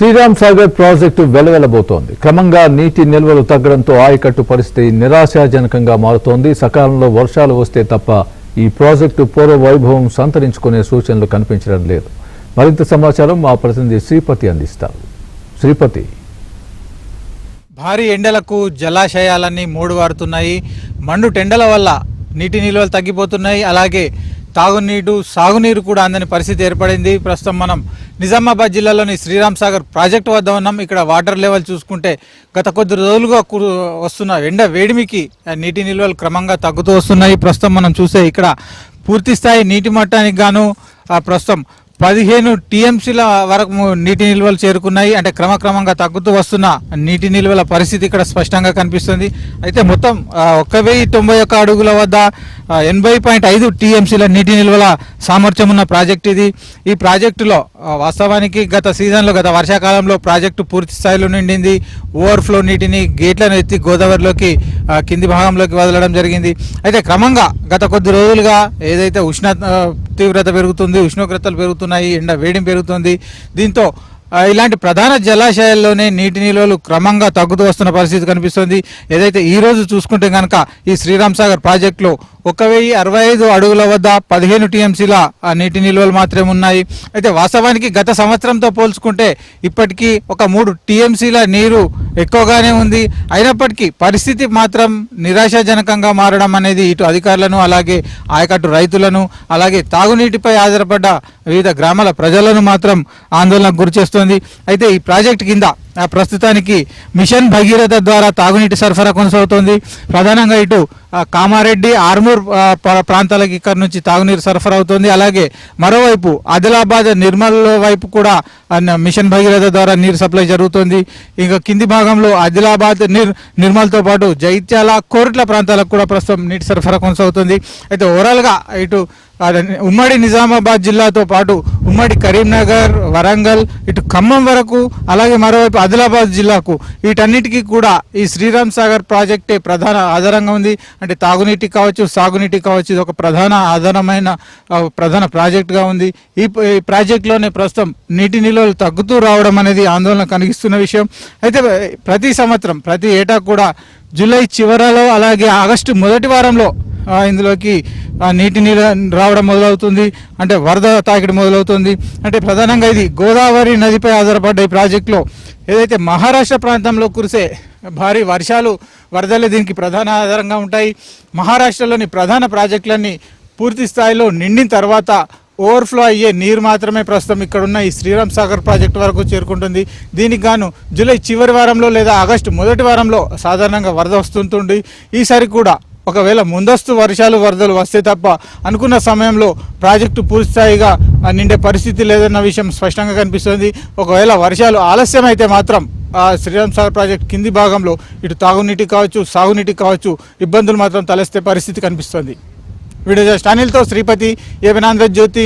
Sriram Sagar project వెలవెలబోతోంది. క్రమంగా నీటి నిల్వలు తగ్గడంతో ఆయకట్టు పరిస్థితి నిరాశాజనకంగా మారుతోంది. సకాలంలో వర్షాలు వస్తే తప్ప ఈ ప్రాజెక్టు పూర్వ వైభవం సంతరించుకునే సూచనలు కనిపించడం లేదు. మరింత సమాచారం మా ప్రతినిధి శ్రీపతి అందిస్తారు. శ్రీపతి. భారీ ఎండలకు జలాశయాలన్నీ మూడువారుతున్నాయి. మండు టెండల వల్ల నీటి నిల్వలు తగ్గిపోతున్నాయి. అలాగే తాగునీరు సాగునీరు కూడా అందని పరిస్థితి ఏర్పడింది. ప్రస్తుతం మనం నిజామాబాద్ జిల్లాలోని శ్రీరామ్ సాగర్ ప్రాజెక్టు వద్ద ఉన్నాం. ఇక్కడ వాటర్ లెవెల్ చూసుకుంటే గత కొద్ది రోజులుగా వస్తున్న ఎండ వేడిమికి నీటి నిల్వలు క్రమంగా తగ్గుతూ వస్తున్నాయి. ప్రస్తుతం మనం చూస్తే ఇక్కడ పూర్తి స్థాయి నీటి మట్టానికి గాను ప్రస్తుతం 15 టీఎంసీల వరకు నీటి నిల్వలు చేరుకున్నాయి. అంటే క్రమక్రమంగా తగ్గుతూ వస్తున్న నీటి నిల్వల పరిస్థితి ఇక్కడ స్పష్టంగా కనిపిస్తుంది. అయితే మొత్తం 1091 అడుగుల వద్ద 80.5 టీఎంసీల నీటి నిల్వల సామర్థ్యం ఉన్న ప్రాజెక్ట్ ఇది. ఈ ప్రాజెక్టులో వాస్తవానికి గత సీజన్లో గత వర్షాకాలంలో ప్రాజెక్టు పూర్తి స్థాయిలో నిండింది. ఓవర్ఫ్లో నీటిని గేట్లను ఎత్తి గోదావరిలోకి కింది భాగంలోకి వదలడం జరిగింది. అయితే క్రమంగా గత కొద్ది రోజులుగా ఏదైతే తీవ్రత పెరుగుతుంది, ఉష్ణోగ్రతలు పెరుగుతున్నాయి, ఎండ వేడిం పెరుగుతుంది. దీంతో ఇలాంటి ప్రధాన జలాశయాల్లోనే నీటి నిల్వలు క్రమంగా తగ్గుతూ వస్తున్న పరిస్థితి కనిపిస్తుంది. ఏదైతే ఈరోజు చూసుకుంటే కనుక ఈ శ్రీరామ్ సాగర్ ప్రాజెక్టులో 1065 అడుగుల వద్ద 15 టీఎంసీల నీటి నిల్వలు మాత్రమే ఉన్నాయి. అయితే వాస్తవానికి గత సంవత్సరంతో పోల్చుకుంటే ఇప్పటికీ ఒక 3 టీఎంసీల నీరు ఎక్కువగానే ఉంది. అయినప్పటికీ పరిస్థితి మాత్రం నిరాశాజనకంగా మారడం అనేది ఇటు అధికారులను, అలాగే ఆయకట్టు రైతులను, అలాగే తాగునీటిపై ఆధారపడ్డ వివిధ గ్రామాల ప్రజలను మాత్రం ఆందోళనకు గురిచేస్తోంది. అయితే ఈ ప్రాజెక్టు కింద ప్రస్తుతానికి మిషన్ భగీరథ ద్వారా తాగునీటి సరఫరా కొనసాగుతోంది. ప్రధానంగా ఇటు కామారెడ్డి, ఆర్మూర్ ప్రాంతాలకు ఇక్కడ నుంచి తాగునీరు సరఫరా అవుతుంది. అలాగే మరోవైపు ఆదిలాబాద్, నిర్మల్ వైపు కూడా మిషన్ భగీరథ ద్వారా నీరు సప్లై జరుగుతుంది. ఇంకా కింది భాగంలో ఆదిలాబాద్, నిర్మల్తో పాటు జైత్యాల, కోరుట్ల ప్రాంతాలకు కూడా ప్రస్తుతం నీటి సరఫరా కొనసాగుతుంది. అయితే ఓవరాల్గా ఇటు ఉమ్మడి నిజామాబాద్ జిల్లాతో పాటు ఉమ్మడి కరీంనగర్, వరంగల్, ఇటు ఖమ్మం వరకు, అలాగే మరోవైపు ఆదిలాబాద్ జిల్లాకు వీటన్నిటికీ కూడా ఈ శ్రీరామ్ సాగర్ ప్రాజెక్టే ప్రధాన ఆధారంగా ఉంది. అంటే తాగునీటి కావచ్చు, సాగునీటి కావచ్చు, ఇది ఒక ప్రధాన ఆధారమైన ప్రధాన ప్రాజెక్టుగా ఉంది. ఈ ప్రాజెక్టులోనే ప్రస్తుతం నీటి నిల్వలు తగ్గుతూ రావడం అనేది ఆందోళన కలిగిస్తున్న విషయం. అయితే ప్రతి సంవత్సరం ప్రతి ఏటా కూడా జూలై చివరలో, అలాగే ఆగస్టు మొదటి వారంలో ఇందులోకి నీటి నీరు రావడం మొదలవుతుంది. అంటే వరద తాకిడి మొదలవుతుంది. అంటే ప్రధానంగా ఇది గోదావరి నదిపై ఆధారపడ్డ ఈ ప్రాజెక్టులో ఏదైతే మహారాష్ట్ర ప్రాంతంలో కురిసే భారీ వర్షాలు, వరదలు దీనికి ప్రధాన ఆధారంగా ఉంటాయి. మహారాష్ట్రలోని ప్రధాన ప్రాజెక్టులన్నీ పూర్తి స్థాయిలో నిండిన తర్వాత ఓవర్ఫ్లో అయ్యే నీరు మాత్రమే ప్రస్తుతం ఇక్కడున్న ఈ శ్రీరామ్ సాగర్ ప్రాజెక్టు వరకు చేరుకుంటుంది. దీనికి గాను జూలై చివరి వారంలో లేదా ఆగస్టు మొదటి వారంలో సాధారణంగా వరద వస్తుంటుంది. ఈసారి కూడా ఒకవేళ ముందస్తు వర్షాలు, వరదలు వస్తే తప్ప అనుకున్న సమయంలో ప్రాజెక్టు పూర్తిస్థాయిగా నిండే పరిస్థితి లేదన్న విషయం స్పష్టంగా కనిపిస్తుంది. ఒకవేళ వర్షాలు ఆలస్యం అయితే మాత్రం శ్రీరామ్ సాగర్ ప్రాజెక్టు కింది భాగంలో ఇటు తాగునీటి కావచ్చు, సాగునీటి కావచ్చు ఇబ్బందులు మాత్రం తలెత్తే పరిస్థితి కనిపిస్తుంది. వీడియో జర్నలిస్ట్ అనిల్తో శ్రీపతి, ఏబిన్ ఆంధ్రజ్యోతి.